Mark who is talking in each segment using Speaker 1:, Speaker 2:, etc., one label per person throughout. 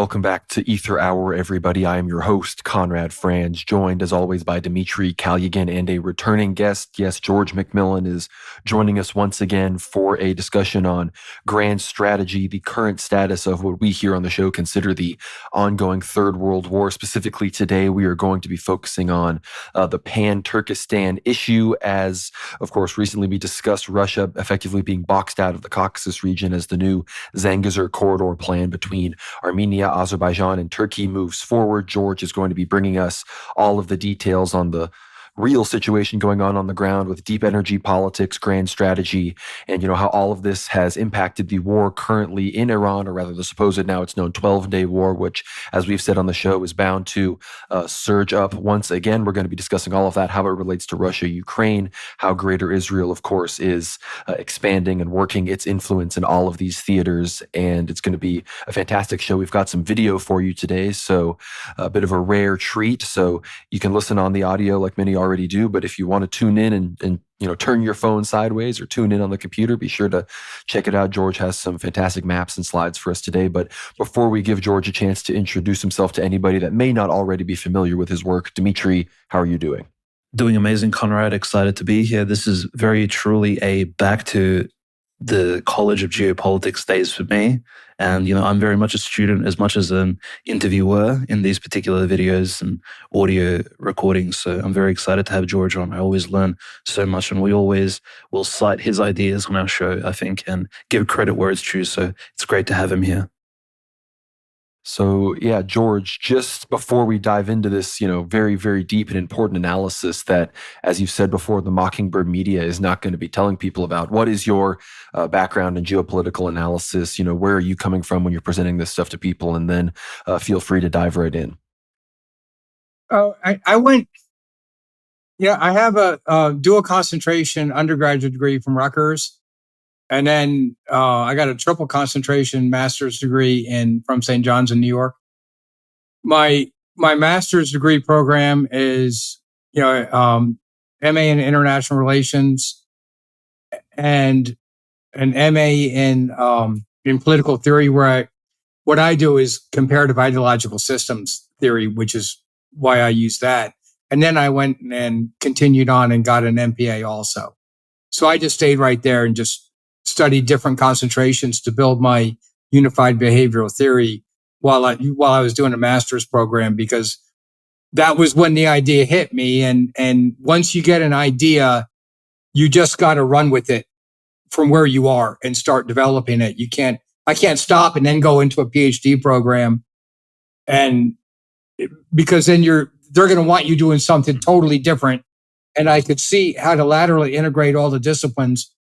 Speaker 1: Welcome back to Aether Hour, everybody. I am your host, Conrad Franz, joined as always by Dmitry Kalugin and a returning guest. Yes, George McMillan is joining us once again for a discussion on grand strategy, the current status of what we here on the show consider the ongoing Third World War. Specifically today, we are going to be focusing on the Pan-Turkestan issue, as, of course, recently we discussed Russia effectively being boxed out of the Caucasus region as the new Zangezur corridor plan between Armenia, Azerbaijan, and Turkey moves forward. George is going to be bringing us all of the details on the real situation going on the ground with deep energy politics, grand strategy, and how all of this has impacted the war currently in Iran, or rather the supposed, now it's known, 12-day war, which, as we've said on the show, is bound to surge up once again. We're going to be discussing all of that, how it relates to Russia, Ukraine, how Greater Israel, of course, is expanding and working its influence in all of these theaters, and it's going to be a fantastic show. We've got some video for you today, so a bit of a rare treat, so you can listen on the audio like many already do, but if you want to tune in and turn your phone sideways or tune in on the computer, be sure to check it out. George has some fantastic maps and slides for us today. But before we give George a chance to introduce himself to anybody that may not already be familiar with his work, Dmitry, how are you doing?
Speaker 2: Doing amazing, Conrad. Excited to be here. This is very truly a back to the College of Geopolitics days for me. And, I'm very much a student as much as an interviewer in these particular videos and audio recordings. So I'm very excited to have George on. I always learn so much, and we always will cite his ideas on our show, I think, and give credit where it's due. So it's great to have him here.
Speaker 1: So, yeah, George, just before we dive into this, very, very deep and important analysis that, as you said before, the Mockingbird media is not going to be telling people about, what is your background in geopolitical analysis? Where are you coming from when you're presenting this stuff to people? And then feel free to dive right in.
Speaker 3: Oh, I went, I have a dual concentration undergraduate degree from Rutgers. And then I got a triple concentration master's degree from St. John's in New York. My master's degree program is MA in International Relations and an MA in political theory, where what I do is comparative ideological systems theory, which is why I use that. And then I went and continued on and got an MPA also. So I just stayed right there and just studied different concentrations to build my unified behavioral theory while I was doing a master's program, because that was when the idea hit me. And once you get an idea, you just got to run with it from where you are and start developing it. I can't stop and then go into a PhD program, and because then they're going to want you doing something totally different. And I could see how to laterally integrate all the disciplines.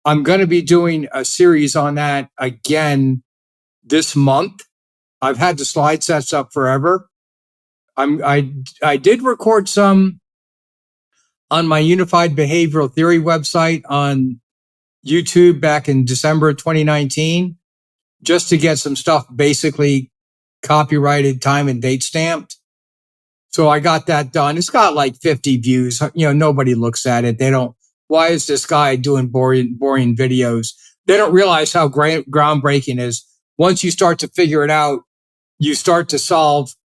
Speaker 3: I'm going to be doing a series on that again this month. I've had the slide sets up forever. I did record some on my Unified Behavioral Theory website on YouTube back in December 2019, just to get some stuff basically copyrighted, time and date stamped. So I got that done. It's got like 50 views. Nobody looks at it. They don't. Why is this guy doing boring videos? They don't realize how groundbreaking is. Once you start to figure it out, you start to solve,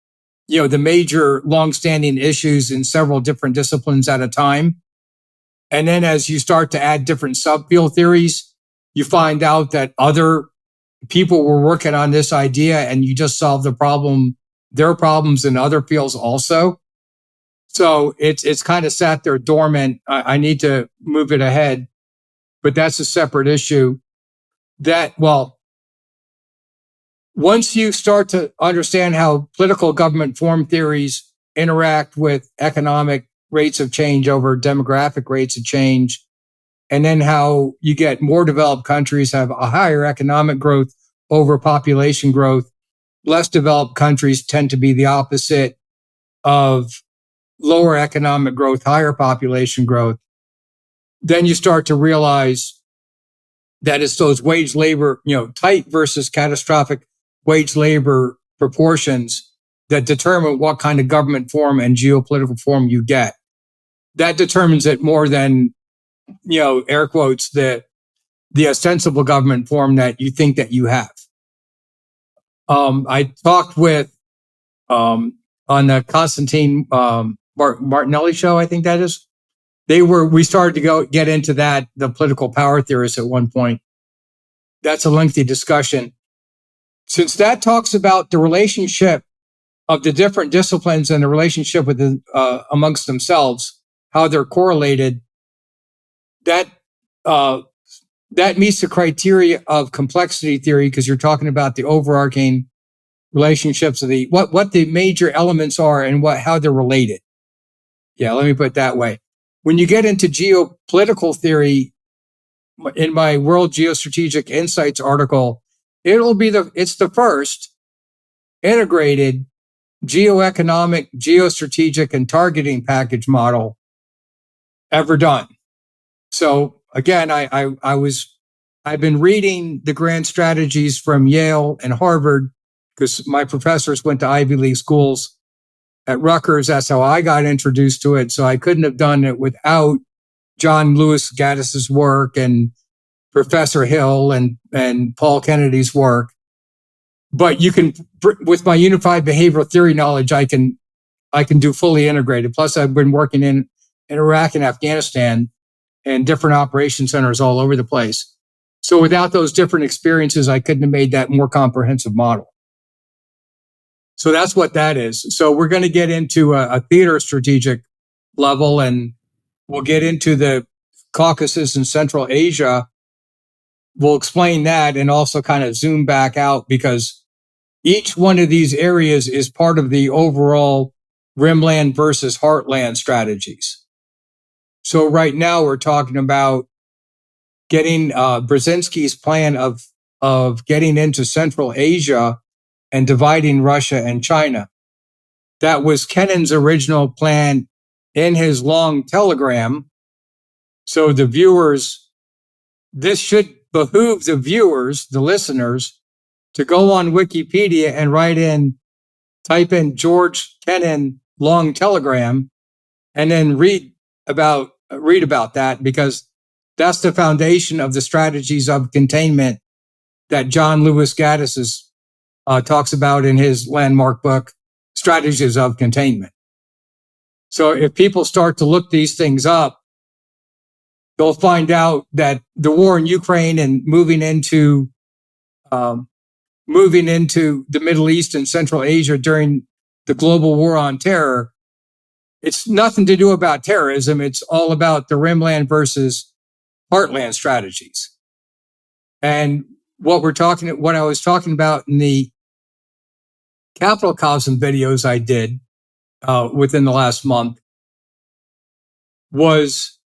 Speaker 3: the major longstanding issues in several different disciplines at a time. And then as you start to add different subfield theories, you find out that other people were working on this idea, and you just solve their problems in other fields also. So it's kind of sat there dormant. I need to move it ahead, but that's a separate issue. Once you start to understand how political government form theories interact with economic rates of change over demographic rates of change, and then how you get more developed countries have a higher economic growth over population growth, less developed countries tend to be the opposite of lower economic growth, higher population growth, then you start to realize that it's those wage labor, tight versus catastrophic wage labor proportions that determine what kind of government form and geopolitical form you get. That determines it more than, air quotes, the ostensible government form that you think that you have. I talked with on the Constantine Martinelli show, I think that is. We started to get into that, the political power theorists at one point. That's a lengthy discussion. Since that talks about the relationship of the different disciplines and the relationship with amongst themselves, how they're correlated, that meets the criteria of complexity theory, because you're talking about the overarching relationships of what the major elements are and how they're related. Yeah, let me put it that way. When you get into geopolitical theory, in my World Geostrategic Insights article, it's the first integrated geoeconomic, geostrategic, and targeting package model ever done. So again, I've been reading the grand strategies from Yale and Harvard, because my professors went to Ivy League schools. At Rutgers, that's how I got introduced to it. So I couldn't have done it without John Lewis Gaddis's work and Professor Hill and Paul Kennedy's work. But with my unified behavioral theory knowledge, I can do fully integrated. Plus, I've been working in Iraq and Afghanistan and different operation centers all over the place. So without those different experiences, I couldn't have made that more comprehensive model. So that's what that is. So we're going to get into a theater strategic level, and we'll get into the Caucasus and Central Asia. We'll explain that and also kind of zoom back out, because each one of these areas is part of the overall rimland versus heartland strategies. So right now we're talking about getting Brzezinski's plan of getting into Central Asia and dividing Russia and China. That was Kennan's original plan in his long telegram. So the viewers, this should behoove the viewers, the listeners, to go on Wikipedia and type in George Kennan long telegram, and then read about that, because that's the foundation of the strategies of containment that John Lewis Gaddis talks about in his landmark book, Strategies of Containment. So if people start to look these things up, they'll find out that the war in Ukraine and moving into the Middle East and Central Asia during the global war on terror, it's nothing to do about terrorism. It's all about the rimland versus heartland strategies. And what I was talking about in the Capital Cosm videos I did within the last month was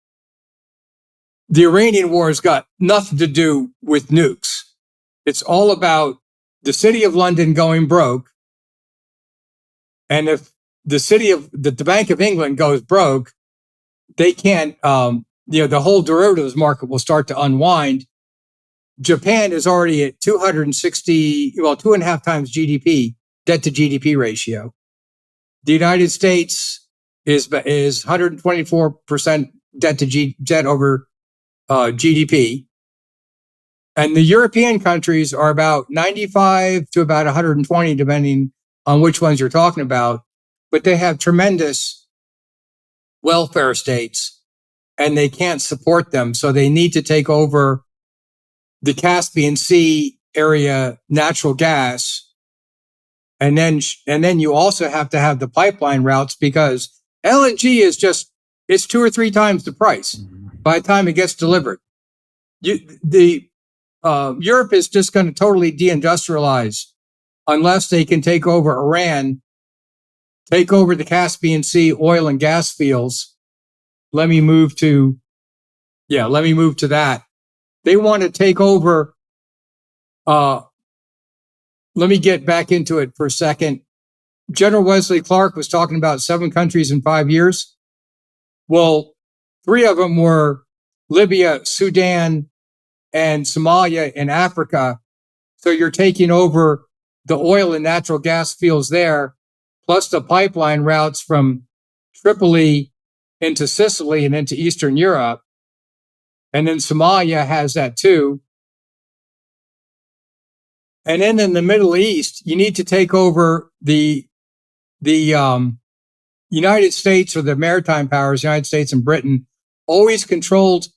Speaker 3: the Iranian war has got nothing to do with nukes. It's all about the City of London going broke. And if the Bank of England goes broke, they can't, the whole derivatives market will start to unwind. Japan is already at 2.5 times GDP, debt to GDP ratio. The United States is 124% debt over GDP. And the European countries are about 95 to about 120, depending on which ones you're talking about. But they have tremendous welfare states, and they can't support them. So they need to take over the Caspian Sea area natural gas. And then you also have to have the pipeline routes, because LNG is it's 2 or 3 times the price by the time it gets delivered. Europe is just going to totally deindustrialize unless they can take over Iran, take over the Caspian Sea oil and gas fields. Let me move to that. They want to take over. Let me get back into it for a second. General Wesley Clark was talking about 7 countries in 5 years. Well, 3 of them were Libya, Sudan, and Somalia in Africa. So you're taking over the oil and natural gas fields there, plus the pipeline routes from Tripoli into Sicily and into Eastern Europe. And then Somalia has that too. And then in the Middle East, you need to take over the United States, or the maritime powers, United States and Britain, always controlled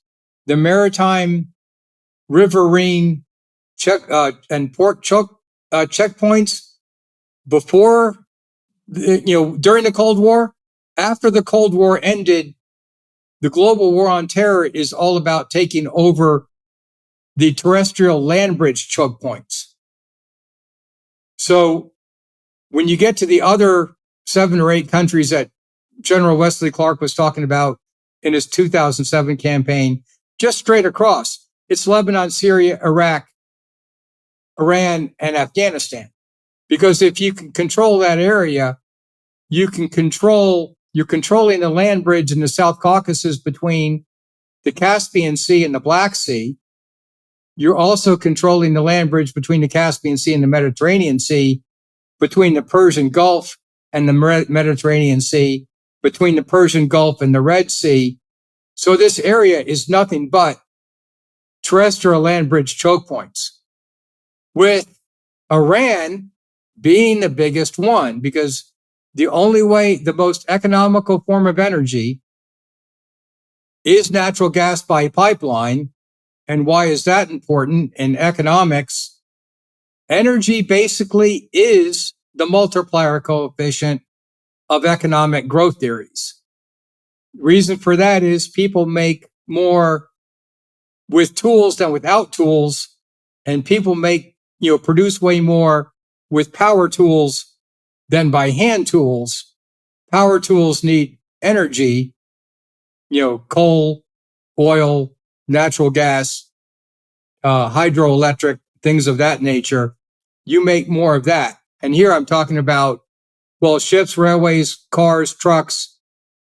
Speaker 3: the maritime, riverine, and port checkpoints before, during the Cold War. After the Cold War ended, the global war on terror is all about taking over the terrestrial Landbridge choke points. So when you get to the other 7 or 8 countries that General Wesley Clark was talking about in his 2007 campaign, just straight across, it's Lebanon, Syria, Iraq, Iran, and Afghanistan. Because if you can control that area, you're controlling the land bridge in the South Caucasus between the Caspian Sea and the Black Sea. You're also controlling the land bridge between the Caspian Sea and the Mediterranean Sea, between the Persian Gulf and the Mediterranean Sea, between the Persian Gulf and the Red Sea. So this area is nothing but terrestrial land bridge choke points, with Iran being the biggest one, because the most economical form of energy is natural gas by pipeline. And why is that important in economics? Energy basically is the multiplier coefficient of economic growth theories. The reason for that is people make more with tools than without tools, and people produce way more with power tools than by hand tools. Power tools need energy, coal, oil, natural gas, hydroelectric, things of that nature. You make more of that. And here I'm talking about, ships, railways, cars, trucks.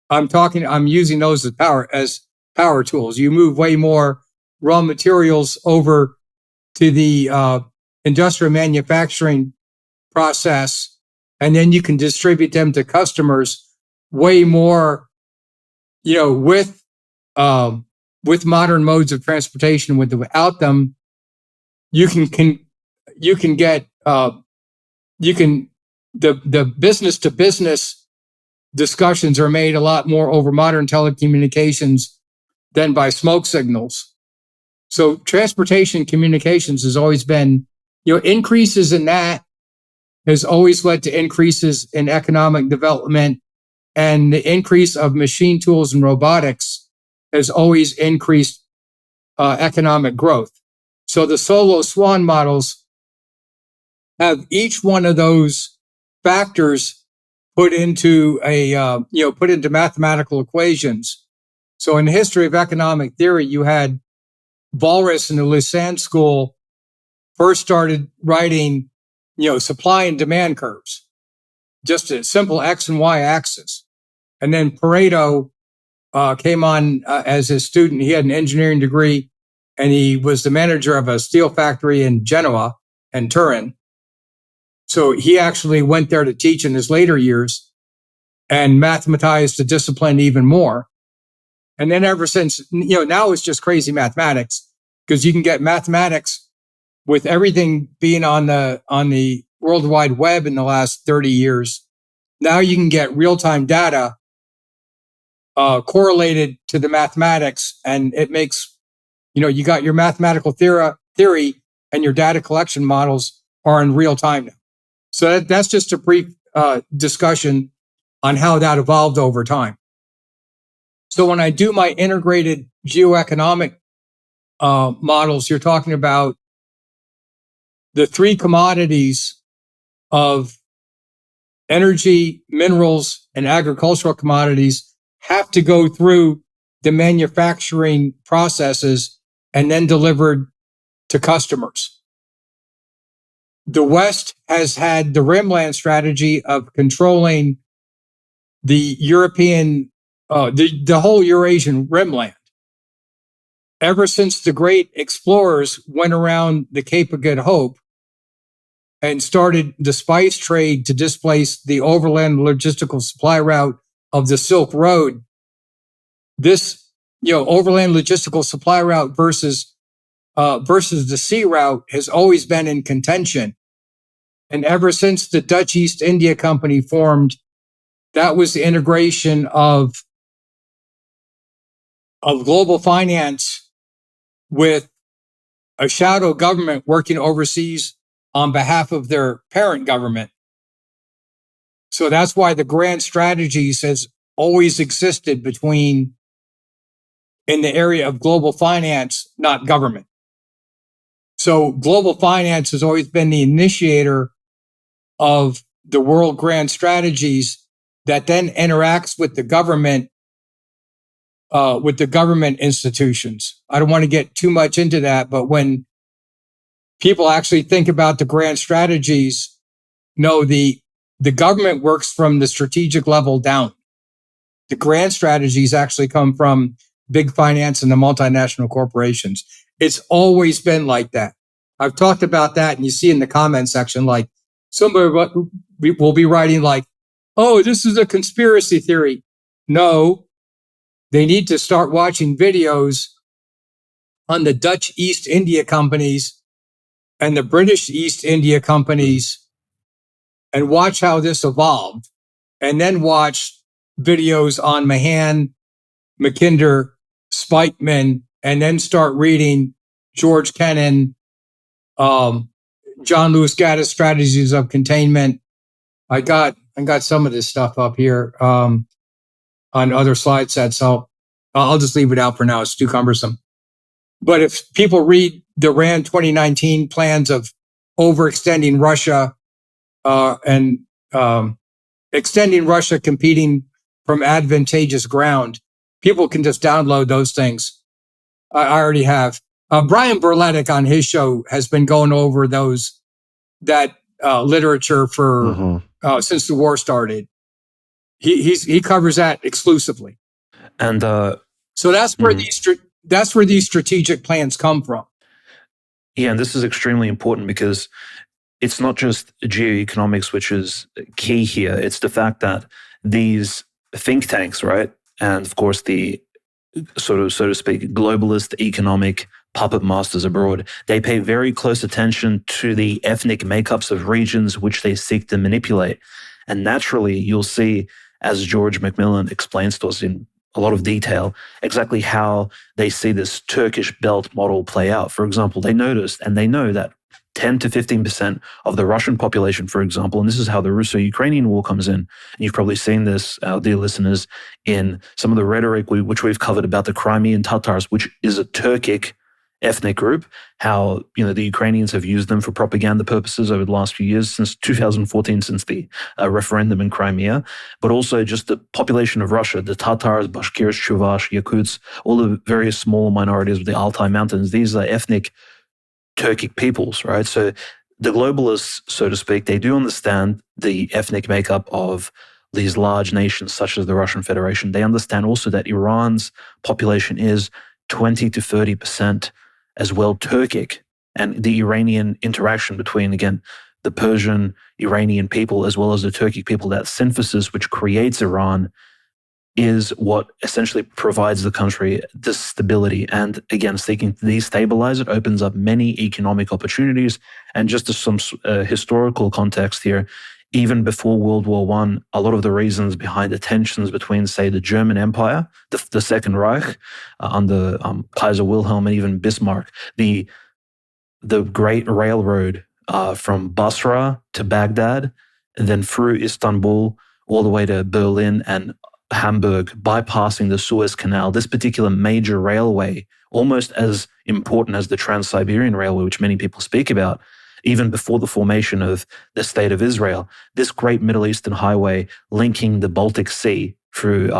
Speaker 3: I'm using those as power tools. You move way more raw materials over to the industrial manufacturing process, and then you can distribute them to customers way more, with modern modes of transportation. Without them, the business to business discussions are made a lot more over modern telecommunications than by smoke signals. So transportation communications has always been, increases in that has always led to increases in economic development, and the increase of machine tools and robotics has always increased economic growth. So the Solo Swan models have each one of those factors put into mathematical equations. So in the history of economic theory, you had Walras in the Lausanne School first started writing, supply and demand curves, just a simple X and Y axis. And then Pareto came on as his student. He had an engineering degree, and he was the manager of a steel factory in Genoa and Turin. So he actually went there to teach in his later years and mathematized the discipline even more. And then ever since, now it's just crazy mathematics, because you can get mathematics with everything being on the World Wide Web in the last 30 years. Now you can get real-time data correlated to the mathematics, and it makes, you got your mathematical theory and your data collection models are in real time now. So that's just a brief discussion on how that evolved over time. So when I do my integrated geoeconomic models, you're talking about the 3 commodities of energy, minerals, and agricultural commodities have to go through the manufacturing processes and then delivered to customers. The West has had the rimland strategy of controlling the European, the whole Eurasian rimland. Ever since the great explorers went around the Cape of Good Hope and started the spice trade to displace the overland logistical supply route of the Silk Road, this, overland logistical supply route versus versus the sea route has always been in contention. And ever since the Dutch East India Company formed, that was the integration of global finance with a shadow government working overseas on behalf of their parent government. So that's why the grand strategies has always existed in the area of global finance, not government. So global finance has always been the initiator of the world grand strategies that then interacts with the government institutions. I don't want to get too much into that, but when people actually think about the grand strategies, no, the government works from the strategic level down. The grand strategies actually come from big finance and the multinational corporations. It's always been like that. I've talked about that, and you see in the comment section, like somebody will be writing like, oh, this is a conspiracy theory. No, they need to start watching videos on the Dutch East India companies and the British East India companies and watch how this evolved, and then watch videos on Mahan, Mackinder, Spikeman, and then start reading George Kennan, John Lewis Gaddis' Strategies of Containment. I got some of this stuff up here on other slide sets, so I'll just leave it out for now. It's too cumbersome. But if people read the RAND 2019 plans of overextending Russia and extending Russia competing from advantageous ground, people can just download those things. I already have. Brian Berletic on his show has been going over that literature for since the war started. He covers that exclusively,
Speaker 2: And
Speaker 3: so that's where these strategic plans come from.
Speaker 2: yeah, and this is extremely important because it's not just geoeconomics which is key here. It's the fact that these think tanks, right, and of course the sort of, so to speak, globalist economic puppet masters abroad, they pay very close attention to the ethnic makeups of regions which they seek to manipulate. And naturally, you'll see, as George McMillan explains to us in a lot of detail, exactly how they see this Turkish belt model play out. For example, they noticed and they know that 10 to 15% of the Russian population, for example, and this is how the Russo-Ukrainian war comes in. And you've probably seen this, our dear listeners, in some of the rhetoric which we've covered about the Crimean Tatars, which is a Turkic ethnic group, how the Ukrainians have used them for propaganda purposes over the last few years, since 2014, since the referendum in Crimea, but also just the population of Russia, the Tatars, Bashkirs, Chuvash, Yakuts, all the various small minorities of the Altai Mountains. These are ethnic Turkic peoples, right? So the globalists, so to speak, they do understand the ethnic makeup of these large nations such as the Russian Federation. They understand also that Iran's population is 20 to 30% as well Turkic, and the Iranian interaction between, again, the Persian Iranian people as well as the Turkic people, that synthesis which creates Iran, is what essentially provides the country this stability. And again, seeking to destabilize it opens up many economic opportunities. And just as some historical context here, even before World War I, a lot of the reasons behind the tensions between, say, the German Empire, the Second Reich, under Kaiser Wilhelm and even Bismarck, the Great Railroad from Basra to Baghdad, and then through Istanbul all the way to Berlin and Hamburg, bypassing the Suez Canal, this particular major railway, almost as important as the Trans-Siberian Railway, which many people speak about, even before the formation of the State of Israel, this great Middle Eastern highway linking the Baltic Sea through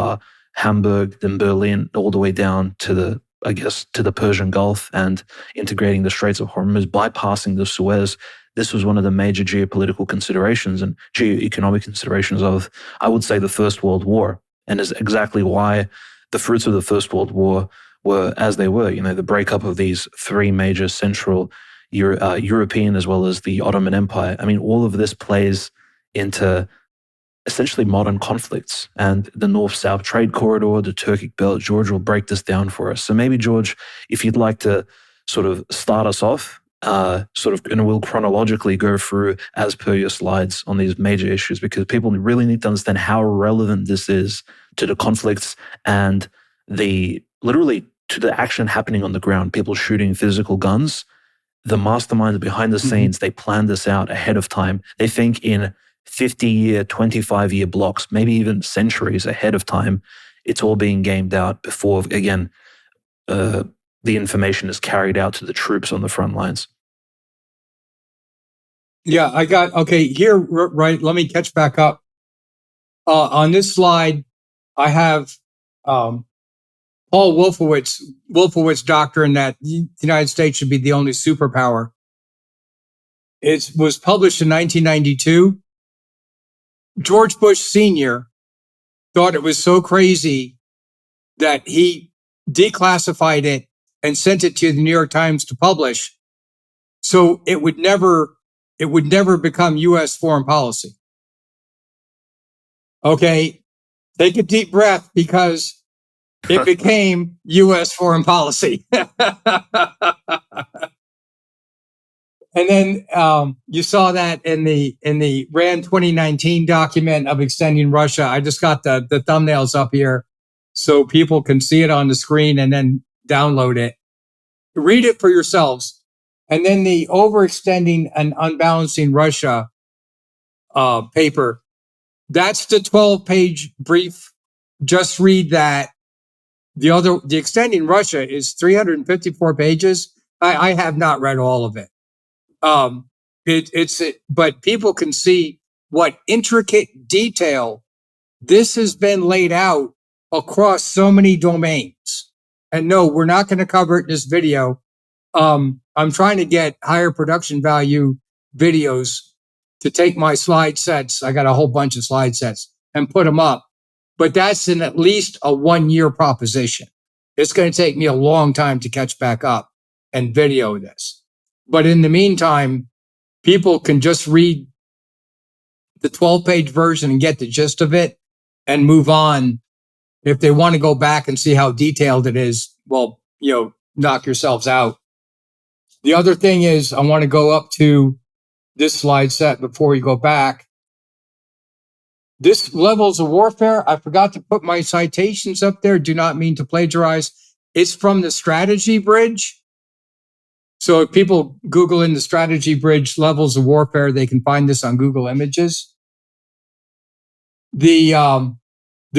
Speaker 2: Hamburg, then Berlin, all the way down to the Persian Gulf and integrating the Straits of Hormuz, bypassing the Suez. This was one of the major geopolitical considerations and geoeconomic considerations of, I would say, the First World War, and is exactly why the fruits of the First World War were as they were. The breakup of these three major central European as well as the Ottoman Empire. I mean, all of this plays into essentially modern conflicts, and the North-South trade corridor, the Turkic belt. George will break this down for us. So maybe, George, if you'd like to sort of start us off, and we'll chronologically go through as per your slides on these major issues, because people really need to understand how relevant this is to the conflicts and literally to the action happening on the ground, people shooting physical guns. The masterminds behind the scenes, they plan this out ahead of time. They think in 50-year, 25-year blocks, maybe even centuries ahead of time. It's all being gamed out before, again, the information is carried out to the troops on the front lines.
Speaker 3: Yeah, okay, here, right, let me catch back up. On this slide, I have Paul Wolfowitz doctrine that the United States should be the only superpower. It was published in 1992. George Bush Sr. thought it was so crazy that he declassified it and sent it to the New York Times to publish, so it would never become U.S. foreign policy. Okay, take a deep breath, because it became U.S. foreign policy. And then you saw that in the RAND 2019 document of extending Russia. I just got the thumbnails up here so people can see it on the screen and then download it. Read it for yourselves. And then the overextending and unbalancing Russia paper. That's the 12-page brief. Just read that. The extending Russia is 354 pages. I have not read all of it. But people can see what intricate detail this has been laid out across so many domains. And no, we're not going to cover it in this video. I'm trying to get higher production value videos to take my slide sets. I got a whole bunch of slide sets and put them up, but that's in at least a 1-year proposition. It's going to take me a long time to catch back up and video this. But in the meantime, people can just read the 12-page version and get the gist of it and move on. If they want to go back and see how detailed it is, well, knock yourselves out. The other thing is, I want to go up to this slide set before we go back. This levels of warfare, I forgot to put my citations up there. Do not mean to plagiarize. It's from the strategy bridge. So if people Google in the strategy bridge levels of warfare, they can find this on Google Images. The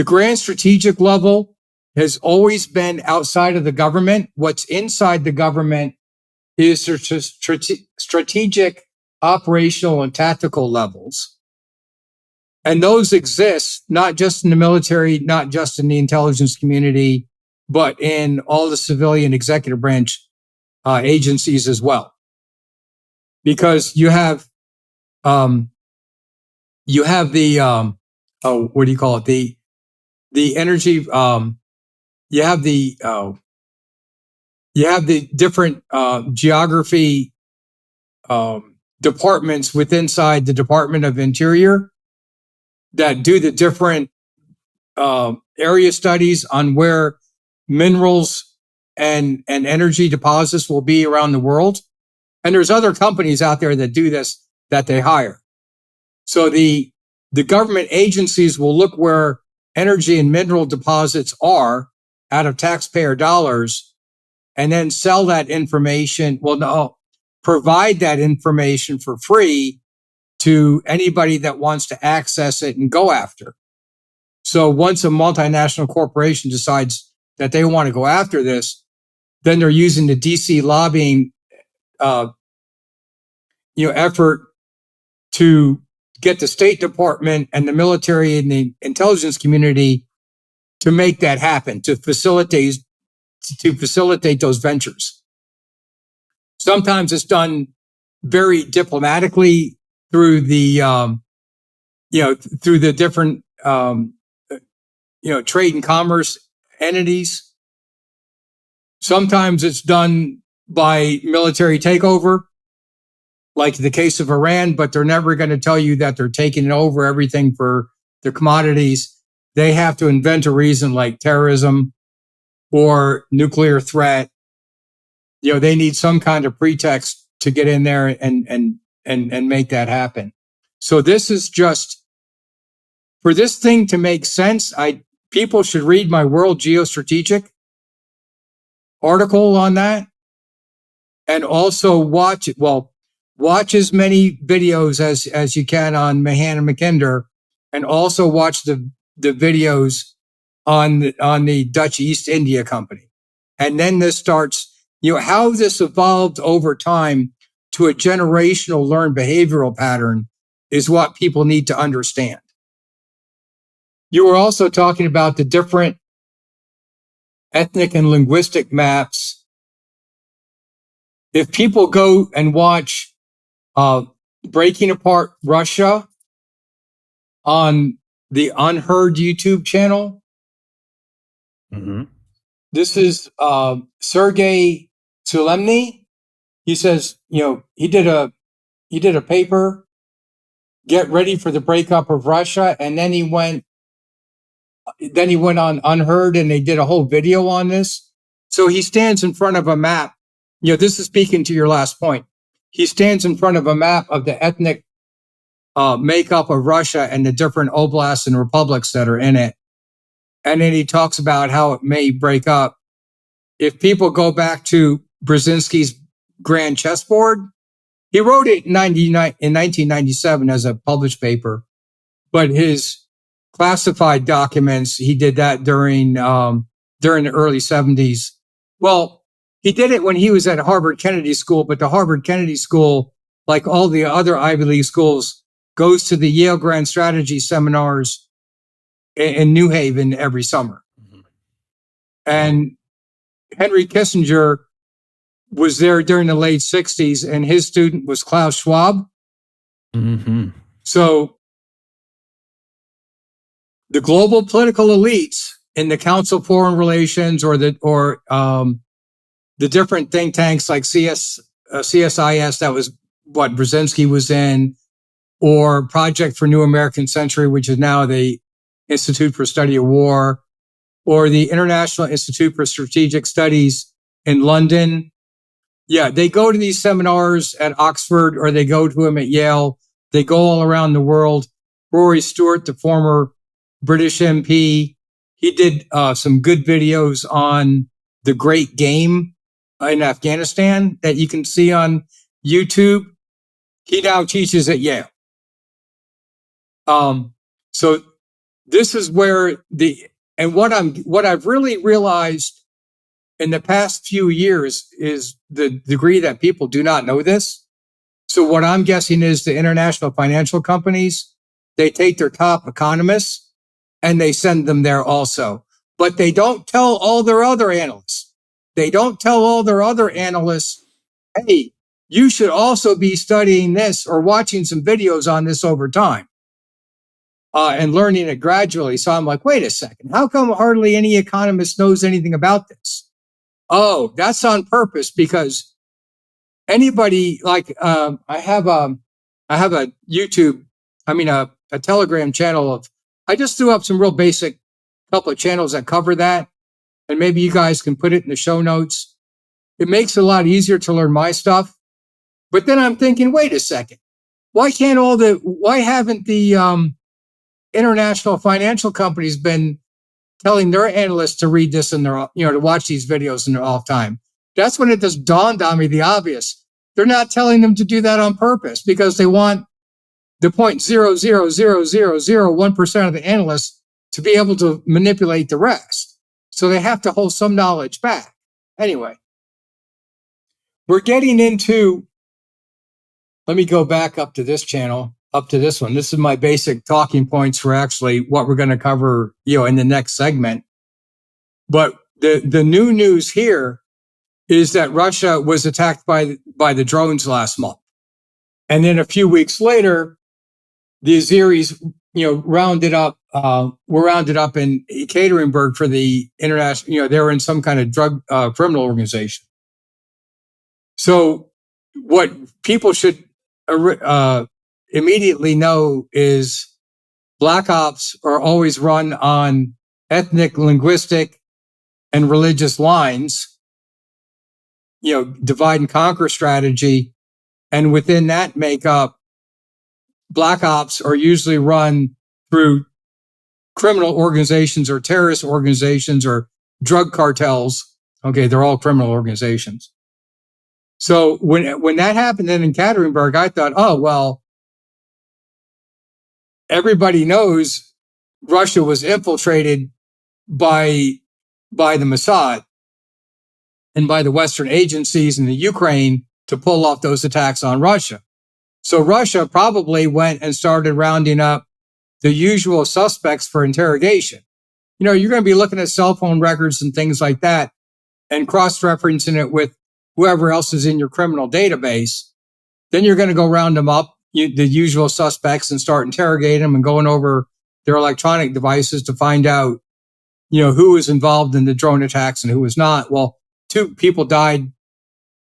Speaker 3: grand strategic level has always been outside of the government. What's inside the government is strategic, operational, and tactical levels. And those exist not just in the military, not just in the intelligence community, but in all the civilian executive branch agencies as well. Because you have the what do you call it? The energy, you have the different geography departments inside the Department of Interior that do the different area studies on where minerals and energy deposits will be around the world. And there's other companies out there that do this, that they hire. So the government agencies will look where energy and mineral deposits are out of taxpayer dollars, and then sell that information. Well, no, provide that information for free to anybody that wants to access it and go after. So once a multinational corporation decides that they want to go after this, then they're using the DC lobbying, effort to get the State Department and the military and the intelligence community to make that happen, to facilitate those ventures. Sometimes it's done very diplomatically through the through the different trade and commerce entities. Sometimes it's done by military takeover, like the case of Iran, but they're never going to tell you that they're taking over everything for their commodities. They have to invent a reason like terrorism or nuclear threat, they need some kind of pretext to get in there and make that happen. So this is just, for this thing to make sense, people should read my World Geostrategic article on that, and also watch as many videos as you can on Mahan and Mackinder, and also watch the videos on the Dutch East India Company. And then this starts, how this evolved over time to a generational learned behavioral pattern is what people need to understand. You were also talking about the different ethnic and linguistic maps. If people go and watch Breaking Apart Russia on the Unheard YouTube channel, this is Sergei Tsulemny. He says, he did a paper, Get Ready for the Breakup of Russia, and then he went on Unheard, and they did a whole video on this. So he stands in front of a map. This is speaking to your last point. He stands in front of a map of the ethnic makeup of Russia and the different oblasts and republics that are in it. And then he talks about how it may break up. If people go back to Brzezinski's Grand Chessboard, he wrote it in 1997 as a published paper, but his classified documents, he did that during the early 70s. Well, he did it when he was at Harvard Kennedy School, but the Harvard Kennedy School, like all the other Ivy League schools, goes to the Yale Grand Strategy seminars in New Haven every summer. And Henry Kissinger was there during the late 60s, and his student was Klaus Schwab. So the global political elites in the Council of Foreign Relations or the different think tanks like CSIS, that was what Brzezinski was in, or Project for New American Century, which is now the Institute for Study of War, or the International Institute for Strategic Studies in London. Yeah, they go to these seminars at Oxford, or they go to them at Yale. They go all around the world. Rory Stewart, the former British MP, he did some good videos on the Great Game in Afghanistan that you can see on YouTube. He now teaches at Yale. So this is where what I've really realized in the past few years is the degree that people do not know this. So what I'm guessing is the international financial companies, they take their top economists and they send them there also. But they don't tell all their other analysts. Hey, you should also be studying this or watching some videos on this over time and learning it gradually. So I'm like, wait a second, how come hardly any economist knows anything about this? Oh, that's on purpose, because anybody like I have a YouTube, a Telegram channel of, I just threw up some real basic couple of channels that cover that, and maybe you guys can put it in the show notes. It makes it a lot easier to learn my stuff. But then I'm thinking, wait a second, why haven't the international financial companies been telling their analysts to read this in their, to watch these videos in their off time? That's when it just dawned on me the obvious. They're not telling them to do that on purpose because they want the 0.00001% of the analysts to be able to manipulate the rest. So they have to hold some knowledge back. Anyway, we're getting into, let me go back up to this channel, up to this one. This is my basic talking points for actually what we're going to cover, in the next segment. But the new news here is that Russia was attacked by the drones last month. And then a few weeks later, the Azeris, were rounded up in Ekaterinburg for the international, they were in some kind of drug criminal organization. So what people should immediately know is black ops are always run on ethnic, linguistic, and religious lines. divide and conquer strategy. And within that makeup, black ops are usually run through criminal organizations or terrorist organizations or drug cartels. Okay, they're all criminal organizations. So when that happened then in Katerinburg, I thought, oh, well, everybody knows Russia was infiltrated by the Mossad and by the Western agencies in the Ukraine to pull off those attacks on Russia. So Russia probably went and started rounding up the usual suspects for interrogation. You're going to be looking at cell phone records and things like that and cross-referencing it with whoever else is in your criminal database. Then you're going to go round them up, the usual suspects, and start interrogating them and going over their electronic devices to find out, who was involved in the drone attacks and who was not. Well, 2 people died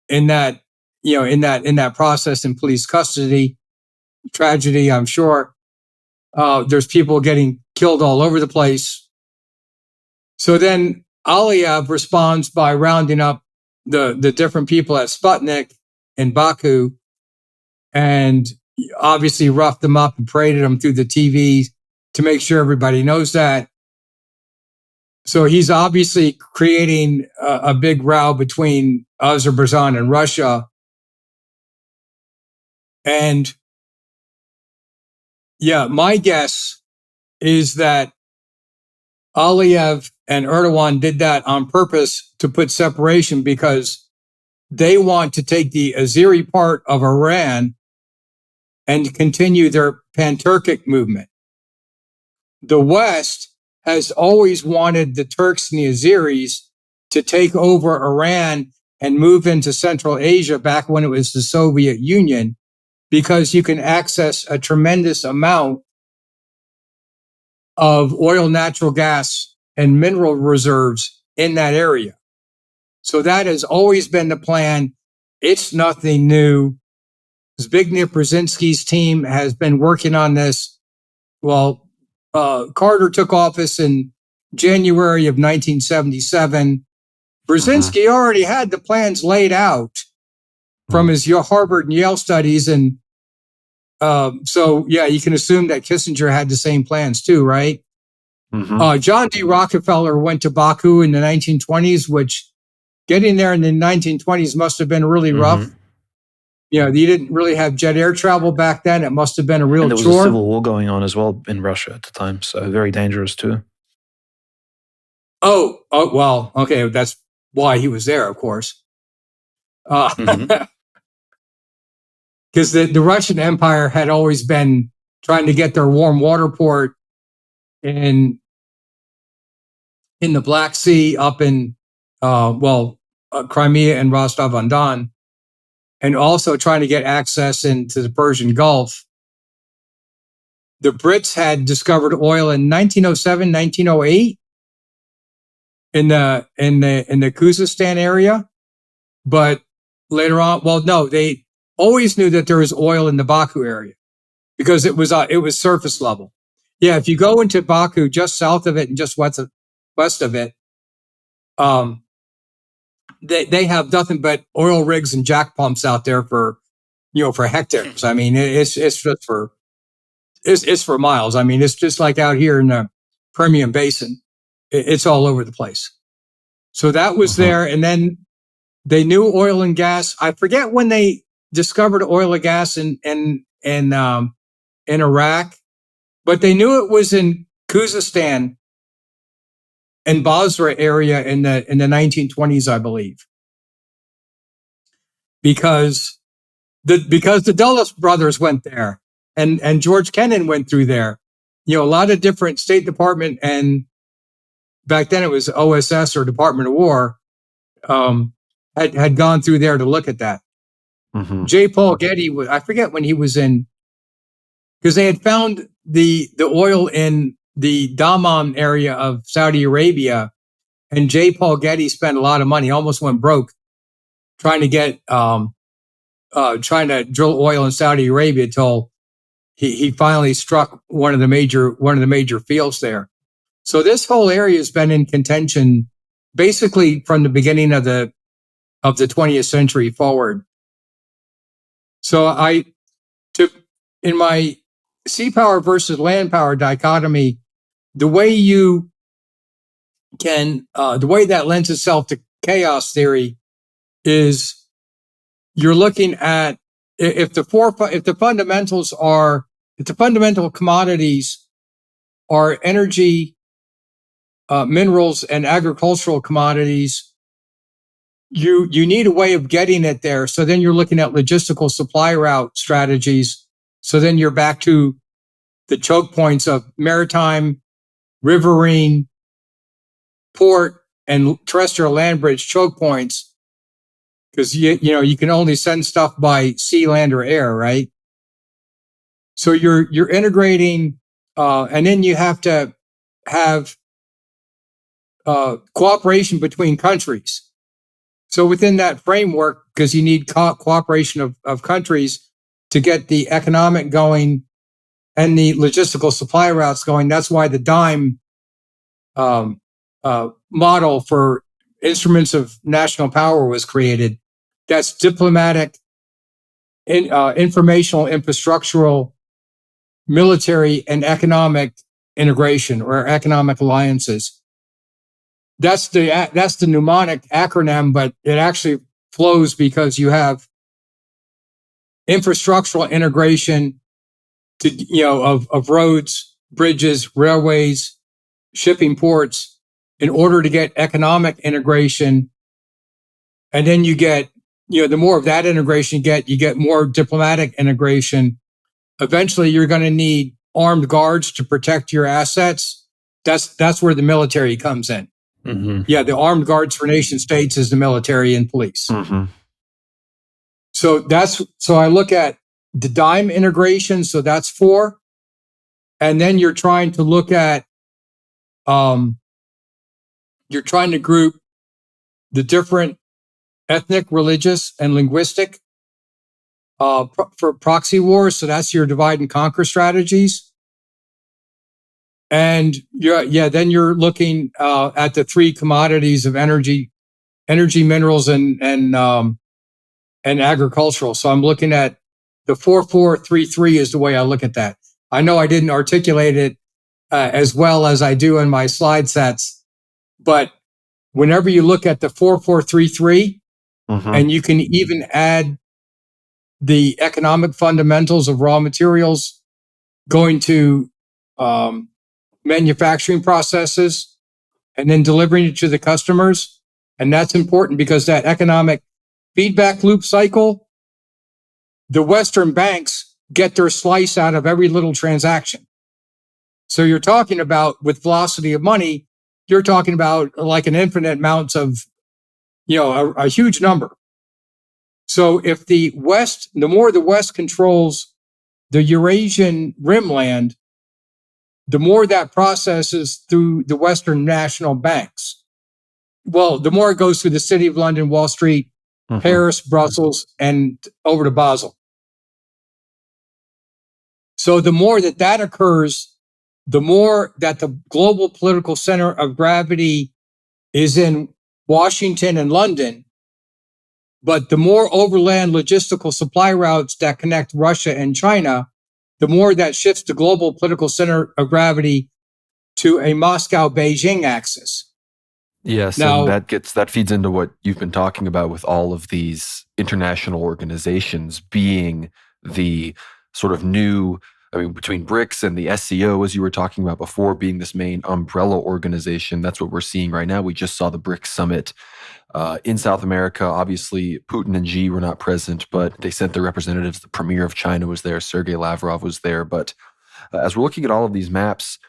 Speaker 3: in that, in that process in police custody. Tragedy, I'm sure. There's people getting killed all over the place. So then Aliyev responds by rounding up the different people at Sputnik in Baku and obviously roughed them up and paraded them through the TV to make sure everybody knows that. So he's obviously creating a big row between Azerbaijan and Russia. And yeah, my guess is that Aliyev and Erdogan did that on purpose to put separation because they want to take the Azeri part of Iran and continue their Pan-Turkic movement. The West has always wanted the Turks and the Azeris to take over Iran and move into Central Asia back when it was the Soviet Union, because you can access a tremendous amount of oil, natural gas, and mineral reserves in that area. So that has always been the plan. It's nothing new. Zbigniew Brzezinski's team has been working on this. Well, Carter took office in January of 1977. Brzezinski already had the plans laid out from his Harvard and Yale studies. And so, yeah, you can assume that Kissinger had the same plans too, right? John D. Rockefeller went to Baku in the 1920s, which getting there in the 1920s must have been really rough. You didn't really have jet air travel back then. It must have been a real chore.
Speaker 2: And there was a civil war going on as well in Russia at the time, so very dangerous too.
Speaker 3: Oh, well, okay, that's why he was there, of course. Because the Russian Empire had always been trying to get their warm water port in the Black Sea up in, Crimea and Rostov-on-Don, and also trying to get access into the Persian Gulf. The Brits had discovered oil in 1907, 1908 in the Khuzestan area, but later on, they always knew that there was oil in the Baku area because it was surface level. Yeah, if you go into Baku, just south of it and just west of it, they have nothing but oil rigs and jack pumps out there for hectares. I mean, it's just for miles. I mean, it's just like out here in the Permian Basin. It's all over the place. So that was there, and then they knew oil and gas. I forget when they discovered oil and gas in Iraq, but they knew it was in Khuzestan and Basra area in the 1920s, I believe, because the Dulles brothers went there, and George Kennan went through there. A lot of different State Department, and back then it was OSS or Department of War, had gone through there to look at that. J. Paul Getty, I forget when he was in, because they had found the oil in the Dammam area of Saudi Arabia, and J. Paul Getty spent a lot of money, almost went broke, trying to get trying to drill oil in Saudi Arabia till he finally struck one of the major fields there. So this whole area has been in contention basically from the beginning of the of the 20th century forward. So in my sea power versus land power dichotomy, the way that lends itself to chaos theory is you're looking at if the fundamental commodities are energy, minerals, and agricultural commodities, you need a way of getting it there. So then you're looking at logistical supply route strategies. So then you're back to the choke points of maritime, riverine, port, and terrestrial land bridge choke points. Because you can only send stuff by sea, land, or air, right? So you're integrating, and then you have to have cooperation between countries. So within that framework, because you need cooperation of countries to get the economic going and the logistical supply routes going, that's why the DIME model for instruments of national power was created. That's diplomatic, informational, infrastructural, military, and economic integration or economic alliances. That's the mnemonic acronym, but it actually flows because you have infrastructural integration of roads, bridges, railways, shipping ports in order to get economic integration. And then you get, the more of that integration you get more diplomatic integration. Eventually you're going to need armed guards to protect your assets. That's where the military comes in.
Speaker 2: Mm-hmm.
Speaker 3: Yeah, the armed guards for nation states is the military and police.
Speaker 1: Mm-hmm.
Speaker 3: So I look at the DIME integration. So that's 4. And then you're trying to look at, you're trying to group the different ethnic, religious, and linguistic for proxy wars. So that's your divide and conquer strategies. And then you're looking at the 3 commodities of energy, minerals, and agricultural. So I'm looking at the 4-4-3-3 is the way I look at that. I know I didn't articulate it as well as I do in my slide sets, but whenever you look at the 4-4-3-3,
Speaker 1: Mm-hmm.
Speaker 3: and you can even add the economic fundamentals of raw materials going to manufacturing processes and then delivering it to the customers. And that's important because that economic feedback loop cycle, the Western banks get their slice out of every little transaction. So you're talking about, with velocity of money, you're talking about like an infinite amounts of, a huge number. So if the more the West controls the Eurasian rimland, the more that processes through the Western national banks. Well, the more it goes through the City of London, Wall Street,
Speaker 1: Mm-hmm.
Speaker 3: Paris, Brussels, and over to Basel. So the more that occurs, the more that the global political center of gravity is in Washington and London, but the more overland logistical supply routes that connect Russia and China, the more that shifts the global political center of gravity to a Moscow-Beijing axis.
Speaker 1: Yes,
Speaker 3: Now,
Speaker 1: and that feeds into what you've been talking about with all of these international organizations being the sort of new, between BRICS and the SCO, as you were talking about before, being this main umbrella organization. That's what we're seeing right now. We just saw the BRICS summit in South America. Obviously, Putin and Xi were not present, but they sent their representatives. The premier of China was there. Sergei Lavrov was there. But as we're looking at all of these maps,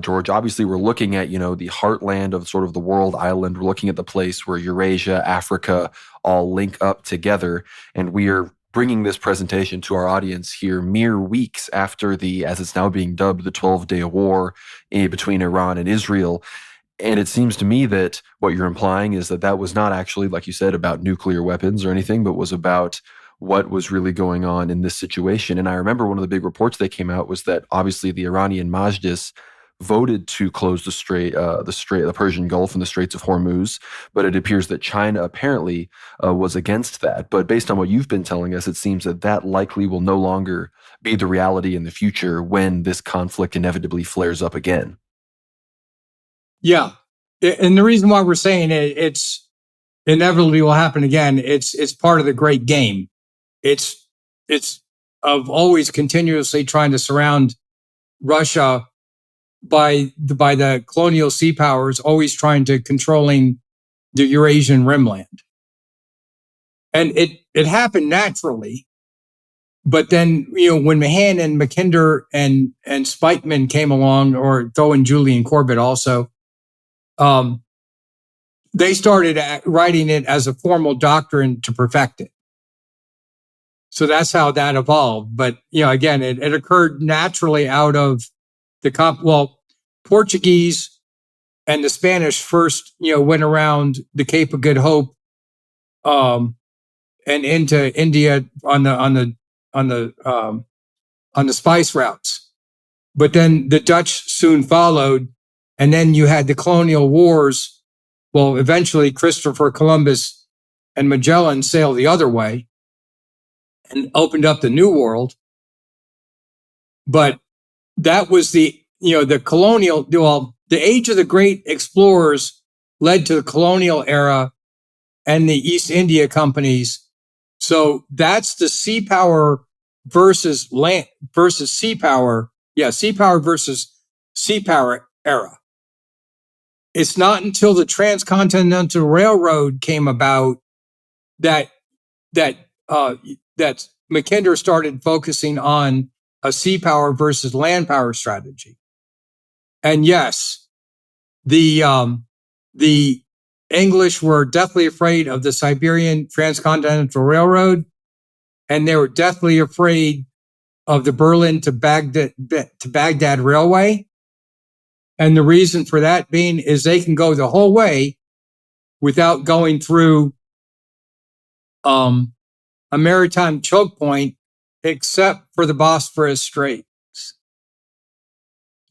Speaker 1: George, obviously we're looking at, the heartland of sort of the world island. We're looking at the place where Eurasia, Africa all link up together. And we are bringing this presentation to our audience here mere weeks after as it's now being dubbed, the 12-day war between Iran and Israel. And it seems to me that what you're implying is that was not actually, like you said, about nuclear weapons or anything, but was about what was really going on in this situation. And I remember one of the big reports that came out was that obviously the Iranian Majlis voted to close the Persian Gulf and the Straits of Hormuz, but it appears that China apparently was against that. But based on what you've been telling us, it seems that that likely will no longer be the reality in the future when this conflict inevitably flares up again.
Speaker 3: Yeah. And the reason why we're saying it's inevitably will happen again, it's part of the great game. It's of always continuously trying to surround Russia by the colonial sea powers, always trying to controlling the Eurasian rimland. And it happened naturally. But then, when Mahan and Mackinder and Spikeman came along, or throw in Julian Corbett also, they started writing it as a formal doctrine to perfect it. So that's how that evolved. But, again, it occurred naturally out of Portuguese and the Spanish first, went around the Cape of Good Hope, and into India on the spice routes. But then the Dutch soon followed, and then you had the colonial wars. Well, eventually Christopher Columbus and Magellan sailed the other way and opened up the New World. But that was the age of the great explorers led to the colonial era and the East India companies. So that's the sea power versus land versus sea power. Yeah, sea power versus sea power era. It's not until the Transcontinental Railroad came about that Mackinder started focusing on a sea power versus land power strategy. And yes, the English were deathly afraid of the Siberian Transcontinental Railroad, and they were deathly afraid of the Berlin to Baghdad Railway. And the reason for that being is they can go the whole way without going through a maritime choke point, except for the Bosphorus Straits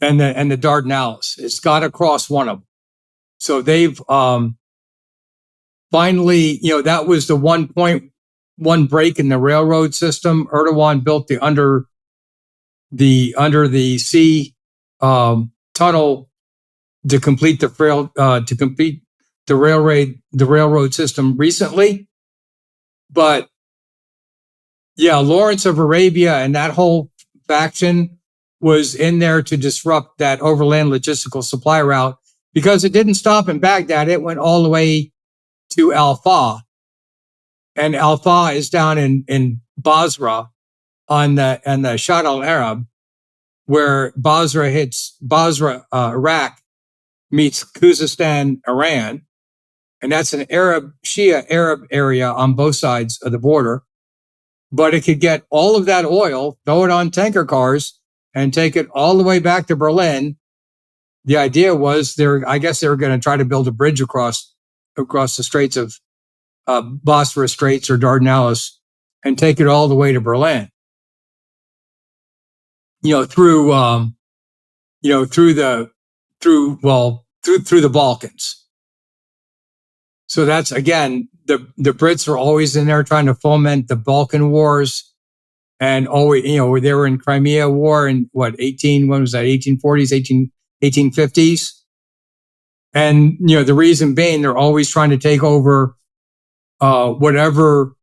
Speaker 3: and the Dardanelles. It's got to cross one of them. So they've finally, that was the 1.1 break in the railroad system. Erdogan built the under the sea tunnel to complete the railroad system recently. But yeah, Lawrence of Arabia and that whole faction was in there to disrupt that overland logistical supply route, because it didn't stop in Baghdad. It went all the way to Al-Fa. And Al-Fa is down in Basra on the Shatt al-Arab, where Basra, Iraq meets Khuzestan, Iran. And that's an Shia Arab area on both sides of the border. But it could get all of that oil, throw it on tanker cars, and take it all the way back to Berlin. The idea was I guess they were going to try to build a bridge across the Straits of Bosphorus Straits or Dardanelles and take it all the way to Berlin. Through the Balkans. So that's, again, the Brits are always in there trying to foment the Balkan wars, and always, they were in Crimea War in 1840s, 1850s. And, the reason being, they're always trying to take over, whatever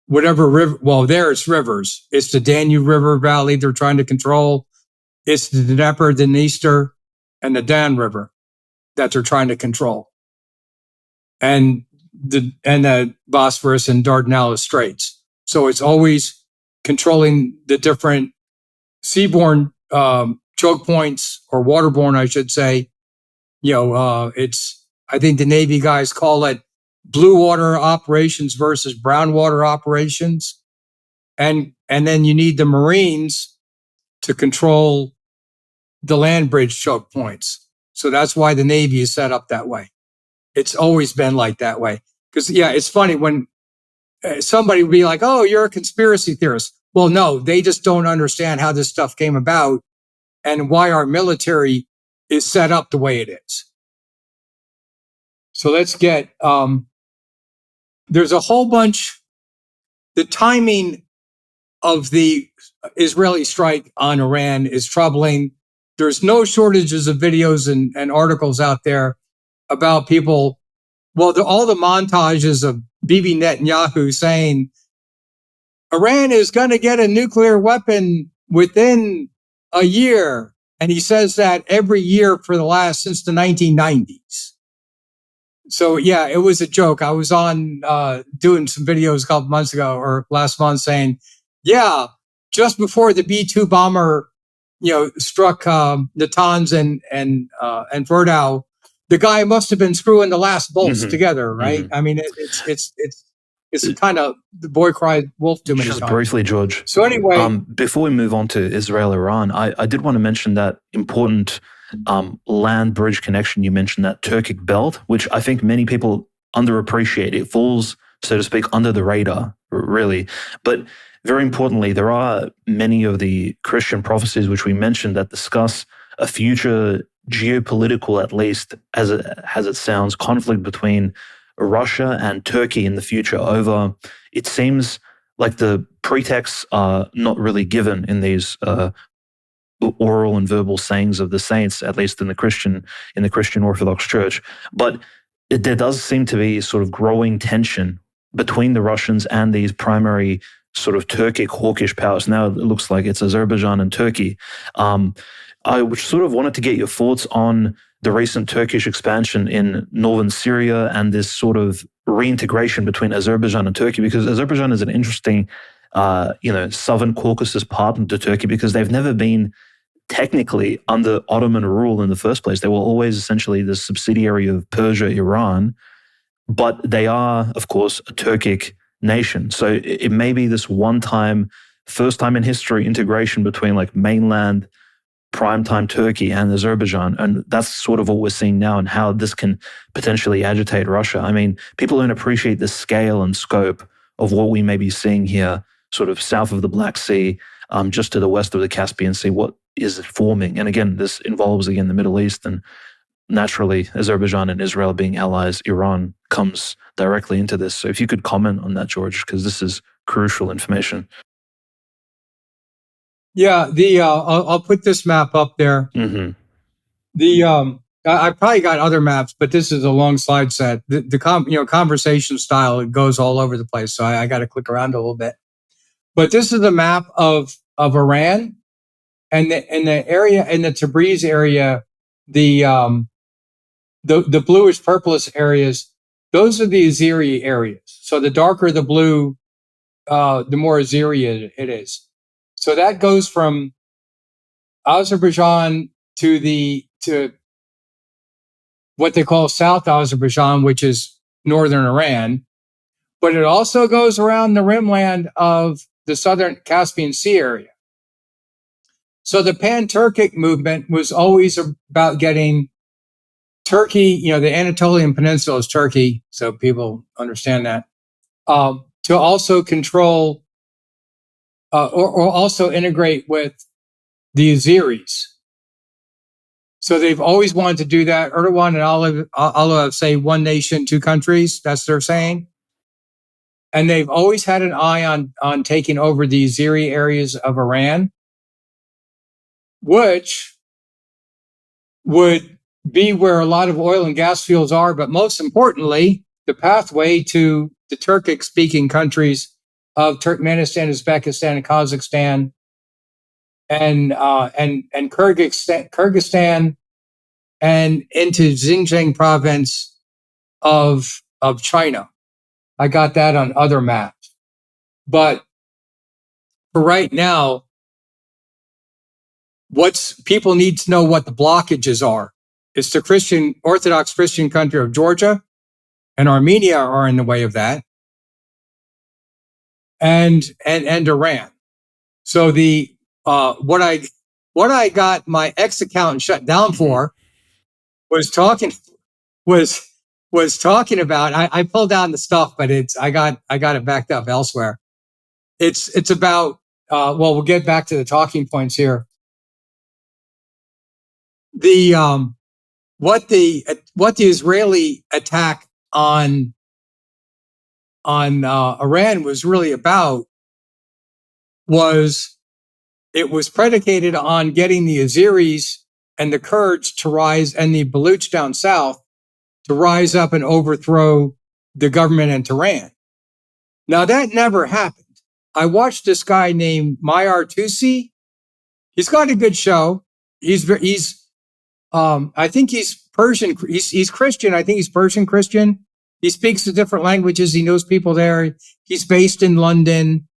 Speaker 3: river. Well, there it's rivers. It's the Danube River Valley they're trying to control. It's the Dnieper, the Dniester, and the Dan River that they're trying to control. And the Bosphorus and Dardanelles Straits. So it's always controlling the different seaborne choke points, or waterborne, I should say. I think the Navy guys call it blue water operations versus brown water operations. And then you need the Marines to control the Landbridge choke points. So that's why the Navy is set up that way. It's always been like that way. Because, it's funny when somebody would be like, oh, you're a conspiracy theorist. Well, no, they just don't understand how this stuff came about. and why our military is set up the way it is. So let's get, there's a whole bunch, the timing of the Israeli strike on Iran is troubling. There's no shortages of videos and articles out there about people, well, all the montages of Bibi Netanyahu saying Iran is going to get a nuclear weapon within a year. And he says that every year since the 1990s. So yeah, it was a joke. I was on doing some videos a couple months ago or last month saying, yeah, just before the B-2 bomber, struck Natanz and Verdau, the guy must have been screwing the last bolts together, right? I mean, it's kind of the boy cried wolf too many times.
Speaker 2: Just briefly, George.
Speaker 3: So anyway,
Speaker 2: before we move on to Israel, Iran, I did want to mention that important land bridge connection. You mentioned that Turkic belt, which I think many people underappreciate. It falls, so to speak, under the radar, really. But very importantly, there are many of the Christian prophecies which we mentioned that discuss a future geopolitical, at least as it sounds, conflict between Russia and Turkey in the future over, it seems like the pretexts are not really given in these oral and verbal sayings of the saints, at least in the Christian Orthodox Church. But there does seem to be sort of growing tension between the Russians and these primary sort of Turkic hawkish powers. Now it looks like it's Azerbaijan and Turkey. I sort of wanted to get your thoughts on the recent Turkish expansion in northern Syria and this sort of reintegration between Azerbaijan and Turkey, because Azerbaijan is an interesting, southern Caucasus partner to Turkey because they've never been technically under Ottoman rule in the first place. They were always essentially the subsidiary of Persia, Iran, but they are, of course, a Turkic nation. So it may be this first time in history integration between like mainland primetime Turkey and Azerbaijan. And that's sort of what we're seeing now and how this can potentially agitate Russia. I mean, people don't appreciate the scale and scope of what we may be seeing here, sort of south of the Black Sea, just to the west of the Caspian Sea. What is it forming? And again, this involves, the Middle East, and naturally, Azerbaijan and Israel being allies, Iran comes directly into this. So if you could comment on that, George, because this is crucial information.
Speaker 3: Yeah, I'll put this map up there.
Speaker 2: Mm-hmm.
Speaker 3: I probably got other maps, but this is a long slide set. The conversation style, it goes all over the place, so I got to click around a little bit. But this is the map of Iran, and the area in the Tabriz area, the bluish purplish areas, those are the Azeri areas. So the darker the blue, the more Azeri it is. So that goes from Azerbaijan to what they call South Azerbaijan, which is northern Iran, but it also goes around the rimland of the southern Caspian Sea area. So the Pan-Turkic movement was always about getting Turkey, the Anatolian Peninsula is Turkey, so people understand that, to also control or also integrate with the Azeris. So they've always wanted to do that. Erdogan and Aliyev say one nation, two countries. That's their saying. And they've always had an eye on taking over the Azeri areas of Iran, which would be where a lot of oil and gas fields are, but most importantly, the pathway to the Turkic-speaking countries of Turkmenistan, Uzbekistan, and Kazakhstan, and Kyrgyzstan, and into Xinjiang province of China. I got that on other maps. But for right now, people need to know what the blockages are. It's the Orthodox Christian country of Georgia and Armenia are in the way of that. And Iran. So what I got my X account shut down for was talking about, I pulled down the stuff, but I got it backed up elsewhere. It's about, we'll get back to the talking points here. the what the Israeli attack on Iran was really about was it was predicated on getting the Azeris and the Kurds to rise and the Baluch down south to rise up and overthrow the government in Tehran. Now that never happened. I watched this guy named Mayar Tusi. He's got a good show. I think he's Persian. He's Christian. I think he's Persian Christian. He speaks the different languages. He knows people there. He's based in London.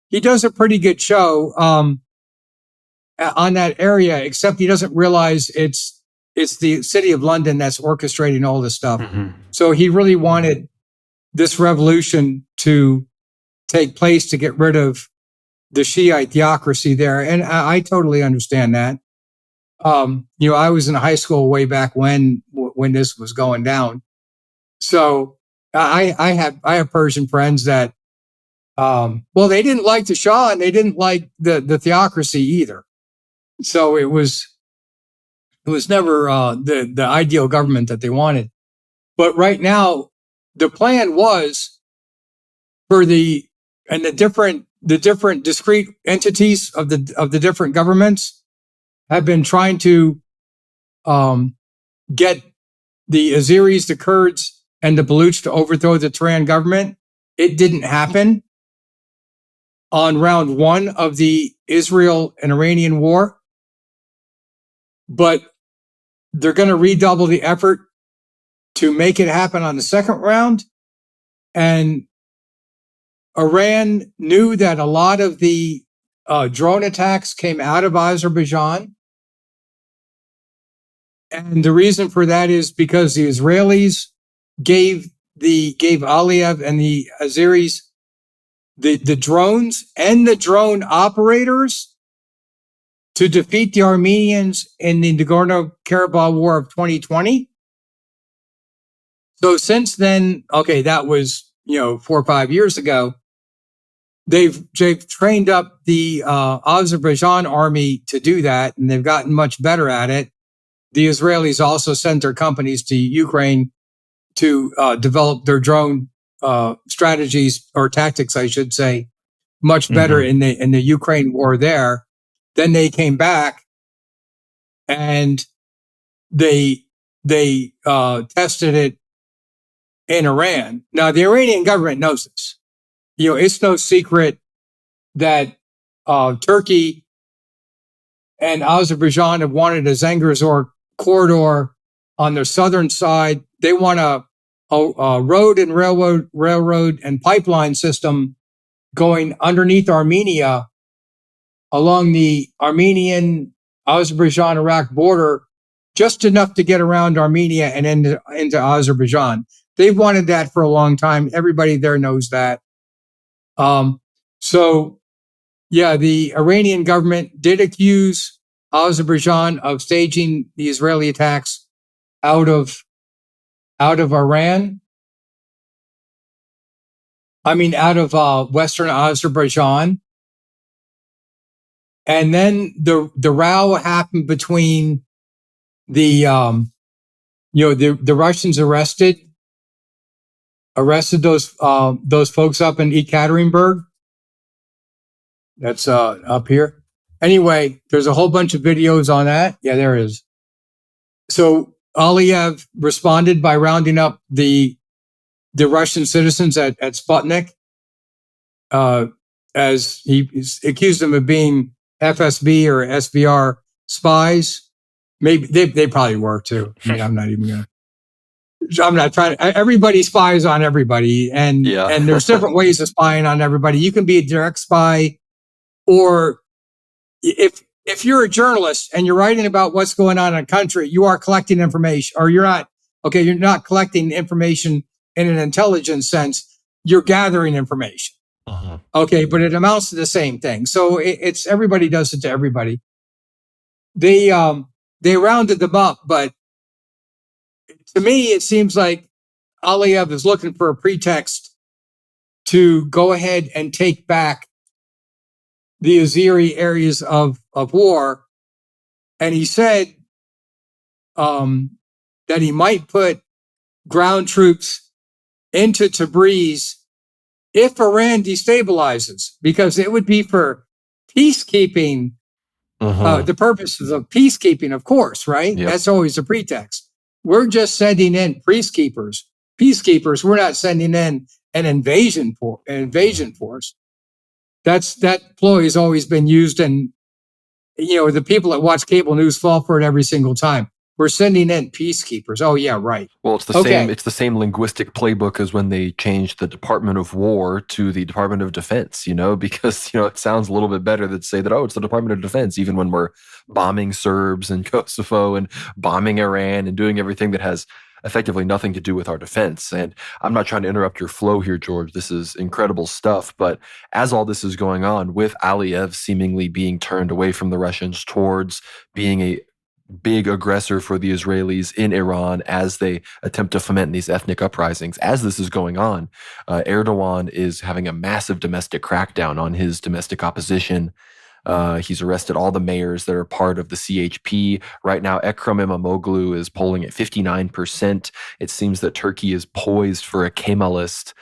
Speaker 3: He does a pretty good show on that area, except he doesn't realize it's the city of London that's orchestrating all this stuff.
Speaker 1: Mm-hmm.
Speaker 3: So he really wanted this revolution to take place to get rid of the Shiite theocracy there. And I totally understand that. I was in high school way back when this was going down. So I have Persian friends that, they didn't like the Shah and they didn't like the theocracy either. So it was never the ideal government that they wanted. But right now, the plan was for the different discrete entities of the different governments have been trying to get the Azeris, the Kurds, and the Baluch to overthrow the Tehran government. It didn't happen on round one of the Israel and Iranian war, but they're going to redouble the effort to make it happen on the second round. And Iran knew that a lot of the drone attacks came out of Azerbaijan. And the reason for that is because the Israelis gave Aliyev and the Azeris the drones and the drone operators to defeat the Armenians in the Nagorno-Karabakh War of 2020. So since then, okay, that was 4 or 5 years ago. They've trained up the Azerbaijan army to do that, and they've gotten much better at it. The Israelis also sent their companies to Ukraine to develop their drone strategies or tactics, I should say, much better in the Ukraine war there. Then they came back and they tested it in Iran. Now the Iranian government knows this. It's no secret that Turkey and Azerbaijan have wanted a Zangezur corridor on their southern side. They want a road and railroad and pipeline system going underneath Armenia along the Armenian Azerbaijan-Iraq border, just enough to get around Armenia and into Azerbaijan. They've wanted that for a long time. Everybody there knows that. The Iranian government did accuse Azerbaijan of staging the Israeli attacks out of Iran. Out of Western Azerbaijan. And then the row happened between the Russians arrested those folks up in Ekaterinburg. That's up here. Anyway, there's a whole bunch of videos on that. Yeah, there is. So Aliyev responded by rounding up the Russian citizens at Sputnik, as he accused them of being FSB or SVR spies. Maybe they probably were too. I'm not trying to, everybody spies on everybody. And there's different ways of spying on everybody. You can be a direct spy, or if you're a journalist and you're writing about what's going on in a country, you are collecting information, or you're not collecting information in an intelligence sense. You're gathering information.
Speaker 1: Uh-huh.
Speaker 3: Okay. But it amounts to the same thing. So it's everybody does it to everybody. They rounded them up, but to me, it seems like Aliyev is looking for a pretext to go ahead and take back the Azeri areas of war. And he said that he might put ground troops into Tabriz if Iran destabilizes, because it would be for peacekeeping, the purposes of peacekeeping, of course, right?
Speaker 1: Yep.
Speaker 3: That's always a pretext. We're just sending in peacekeepers. We're not sending in an invasion force. That ploy has always been used, and the people that watch cable news fall for it every single time. We're sending in peacekeepers. Oh yeah, right.
Speaker 1: Well, it's the same linguistic playbook as when they changed the Department of War to the Department of Defense, because it sounds a little bit better to say that, it's the Department of Defense, even when we're bombing Serbs in Kosovo and bombing Iran and doing everything that has effectively nothing to do with our defense. And I'm not trying to interrupt your flow here, George. This is incredible stuff. But as all this is going on, with Aliyev seemingly being turned away from the Russians towards being a big aggressor for the Israelis in Iran as they attempt to foment these ethnic uprisings. As this is going on, Erdogan is having a massive domestic crackdown on his domestic opposition. He's arrested all the mayors that are part of the CHP. Right now, Ekrem İmamoğlu is polling at 59%. It seems that Turkey is poised for a Kemalist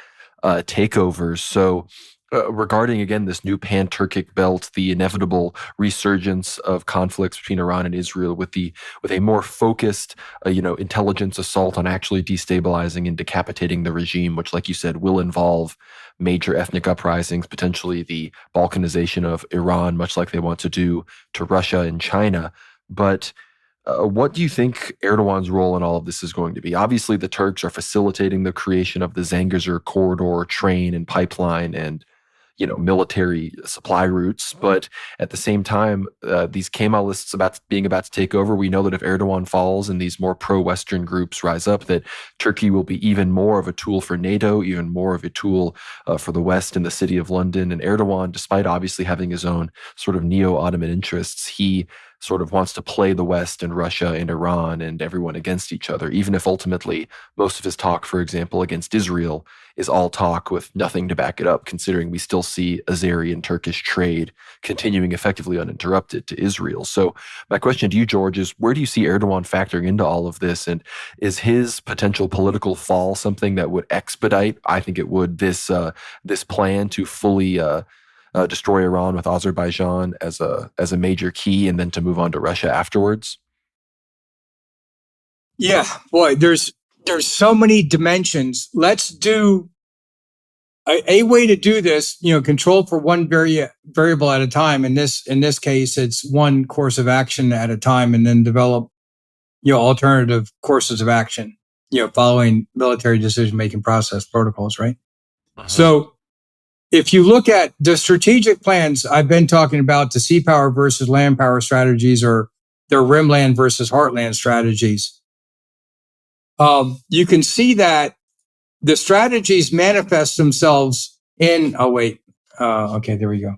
Speaker 1: takeover. So regarding, again, this new Pan-Turkic belt, the inevitable resurgence of conflicts between Iran and Israel with a more focused, intelligence assault on actually destabilizing and decapitating the regime, which, like you said, will involve major ethnic uprisings, potentially the balkanization of Iran, much like they want to do to Russia and China. But what do you think Erdogan's role in all of this is going to be? Obviously, the Turks are facilitating the creation of the Zangezur corridor, train and pipeline, and military supply routes. But at the same time, these Kemalists about to take over, we know that if Erdogan falls and these more pro-Western groups rise up, that Turkey will be even more of a tool for NATO, even more of a tool for the West in the city of London. And Erdogan, despite obviously having his own sort of neo-Ottoman interests, he sort of wants to play the West and Russia and Iran and everyone against each other, even if ultimately most of his talk, for example, against Israel is all talk with nothing to back it up, considering we still see Azeri and Turkish trade continuing effectively uninterrupted to Israel. So my question to you, George, is where do you see Erdogan factoring into all of this? And is his potential political fall something that would expedite, I think it would, this plan to fully destroy Iran with Azerbaijan as a major key, and then to move on to Russia afterwards?
Speaker 3: Yeah, boy, there's so many dimensions. Let's do a way to do this. Control for one variable at a time. In this case, it's one course of action at a time, and then develop alternative courses of action. Following military decision-making process protocols, right? Uh-huh. So if you look at the strategic plans I've been talking about, the sea power versus land power strategies, or their rimland versus heartland strategies, you can see that the strategies manifest themselves in, okay, there we go.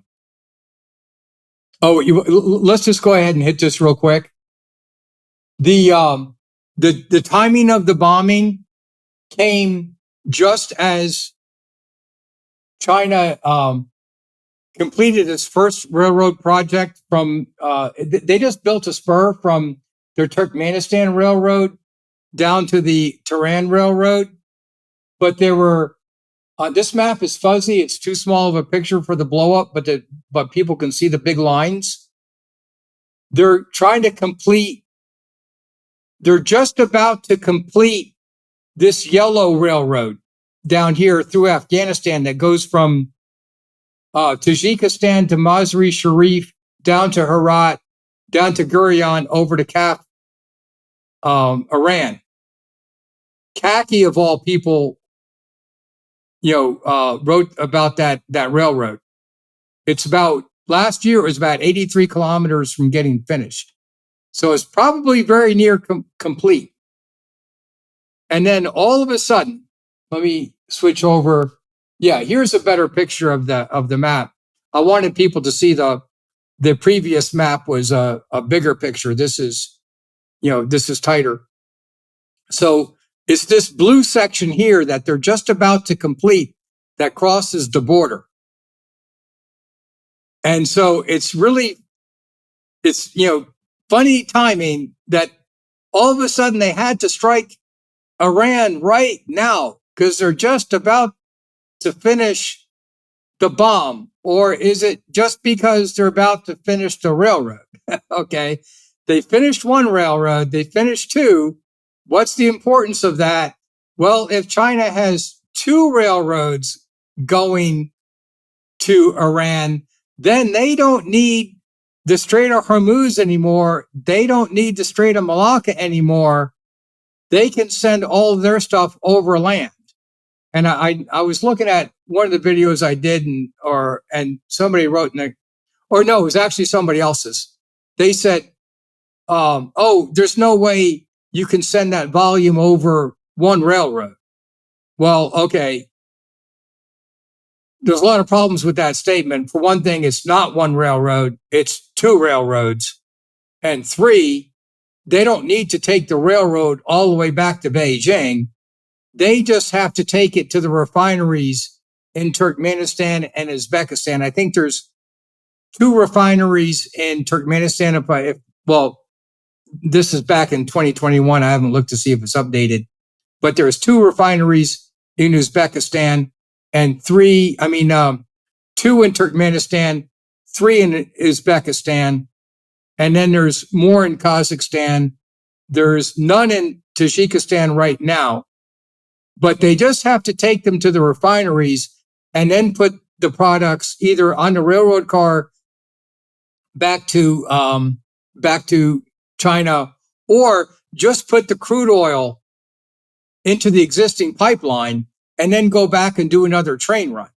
Speaker 3: Let's just go ahead and hit this real quick. The timing of the bombing came just as China completed its first railroad project from, they just built a spur from their Turkmenistan railroad down to the Tehran railroad. But there were, this map is fuzzy. It's too small of a picture for the blow up, but people can see the big lines. They're just about to complete this yellow railroad down here through Afghanistan that goes from Tajikistan to Mazar-e Sharif, down to Herat, down to Gurion, over to Kaf, Iran. Kaki, of all people, wrote about that railroad. Last year, it was about 83 kilometers from getting finished. So it's probably very near complete. And then all of a sudden, let me switch over. Yeah, here's a better picture of the map. I wanted people to see the previous map was a bigger picture. This is tighter. So it's this blue section here that they're just about to complete that crosses the border. And so it's funny timing that all of a sudden they had to strike Iran right now because they're just about to finish the bomb? Or is it just because they're about to finish the railroad? Okay. They finished one railroad, they finished two. What's the importance of that? Well, if China has two railroads going to Iran, then they don't need the Strait of Hormuz anymore. They don't need the Strait of Malacca anymore. They can send all of their stuff over land. And I was looking at one of the videos I did, and somebody wrote it was actually somebody else's. They said, there's no way you can send that volume over one railroad. Well, okay. There's a lot of problems with that statement. For one thing, it's not one railroad, it's two railroads. And three, they don't need to take the railroad all the way back to Beijing. They just have to take it to the refineries in Turkmenistan and Uzbekistan. I think there's two refineries in Turkmenistan. This is back in 2021. I haven't looked to see if it's updated, but there's two refineries in Uzbekistan and two in Turkmenistan, three in Uzbekistan. And then there's more in Kazakhstan. There's none in Tajikistan right now, but they just have to take them to the refineries and then put the products either on the railroad car back to China, or just put the crude oil into the existing pipeline and then go back and do another train run.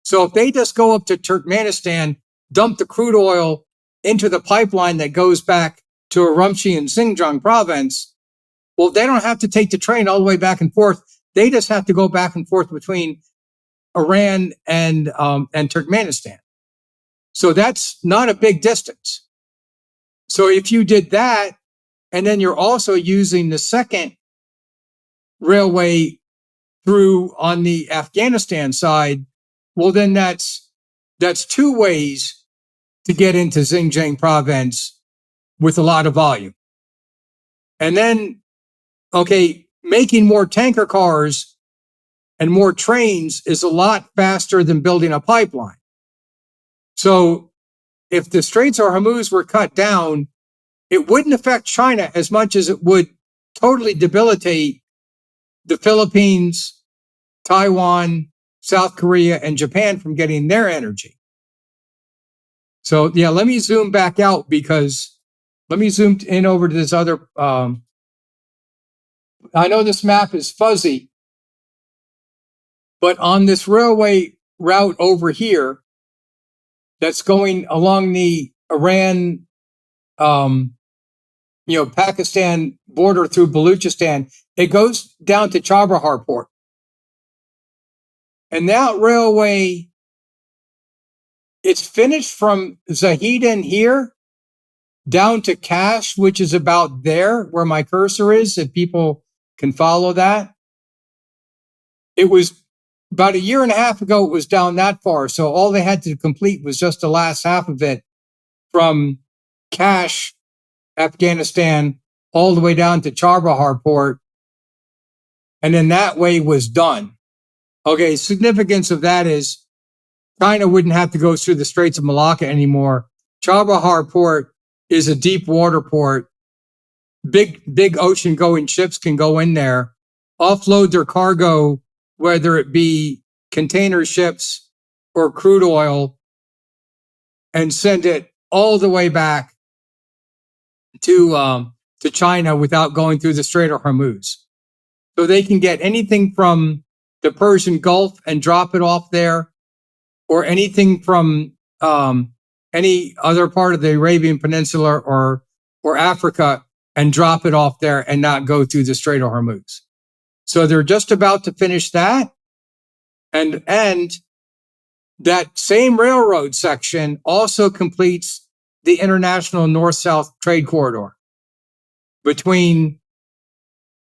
Speaker 3: So if they just go up to Turkmenistan, dump the crude oil into the pipeline that goes back to Urumqi and Xinjiang province, well, they don't have to take the train all the way back and forth. They just have to go back and forth between Iran and Turkmenistan. So that's not a big distance. So if you did that, and then you're also using the second railway through on the Afghanistan side, well, then that's two ways to get into Xinjiang province with a lot of volume. And then, making more tanker cars and more trains is a lot faster than building a pipeline. So if the Straits of Hormuz were cut down, it wouldn't affect China as much as it would totally debilitate the Philippines, Taiwan, South Korea, and Japan from getting their energy. So yeah, let me zoom back out let me zoom in over to this other, I know this map is fuzzy, but on this railway route over here, that's going along the Iran, Pakistan border through Baluchistan, it goes down to Chabahar port. And that railway, it's finished from Zahedan here down to Kash, which is about there where my cursor is, if people can follow that. It was about a year and a half ago, it was down that far. So all they had to complete was just the last half of it from Kash, Afghanistan, all the way down to Chabahar port. And then that way was done. Okay, significance of that is China wouldn't have to go through the Straits of Malacca anymore. Chabahar port is a deep water port. Big ocean going ships can go in there, offload their cargo, whether it be container ships or crude oil, and send it all the way back to China without going through the Strait of Hormuz. So they can get anything from the Persian Gulf and drop it off there, or anything from any other part of the Arabian Peninsula or Africa and drop it off there and not go through the Strait of Hormuz. So they're just about to finish that. And that same railroad section also completes the international north-south trade corridor between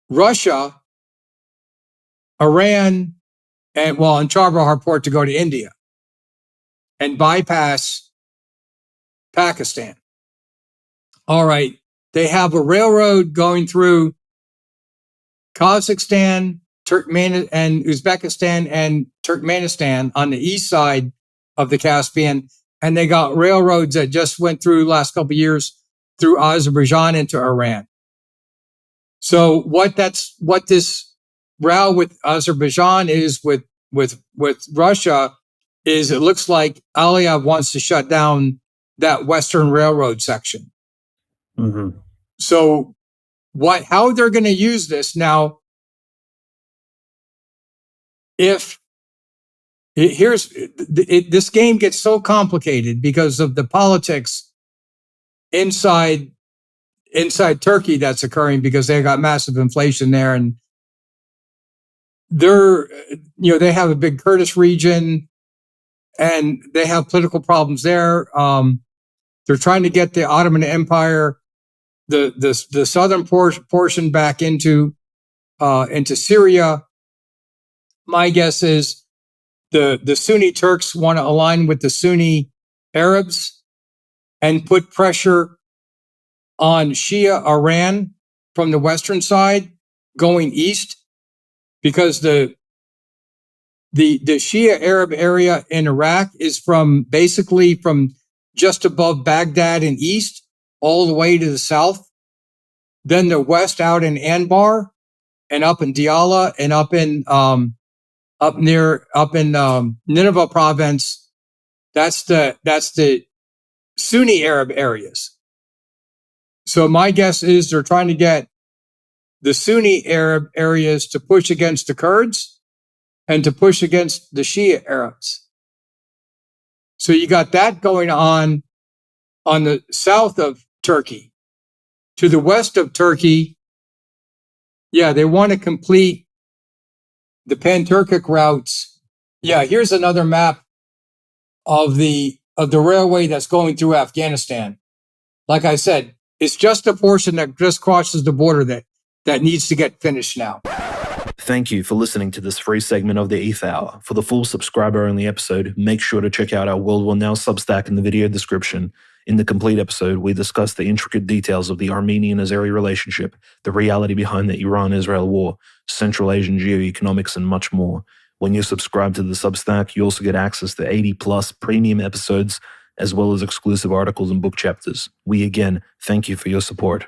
Speaker 3: Russia, Iran, and Chabahar port to go to India and bypass Pakistan. All right. They have a railroad going through Kazakhstan, Turkmenistan, and Uzbekistan and Turkmenistan on the east side of the Caspian. And they got railroads that just went through last couple of years through Azerbaijan into Iran. So what this row with Azerbaijan is with Russia is it looks like Aliyev wants to shut down that Western Railroad section.
Speaker 2: Mm-hmm.
Speaker 3: So how they're going to use this now, this game gets so complicated because of the politics inside Turkey that's occurring because they got massive inflation there, and they have a big Kurdish region and they have political problems there. They're trying to get the Ottoman Empire, the southern portion back into Syria. My guess is the Sunni Turks want to align with the Sunni Arabs and put pressure on Shia Iran from the western side going east, because the Shia Arab area in Iraq is basically from just above Baghdad and east all the way to the south. Then the west out in Anbar and up in Diyala and up in Nineveh province. That's the Sunni Arab areas. So my guess is they're trying to get the Sunni Arab areas to push against the Kurds and to push against the Shia Arabs. So you got that going on the south of Turkey. To the west of Turkey, they want to complete the Pan-Turkic routes. Here's another map of the railway that's going through Afghanistan. Like I said, it's just a portion that just crosses the border that needs to get finished now.
Speaker 2: Thank you for listening to this free segment of the Aether Hour. For the full subscriber-only episode, make sure to check out our World War Now Substack in the video description. In the complete episode, we discuss the intricate details of the Armenian-Azeri relationship, the reality behind the Iran-Israel war, Central Asian geoeconomics, and much more. When you subscribe to the Substack, you also get access to 80-plus premium episodes, as well as exclusive articles and book chapters. We again thank you for your support.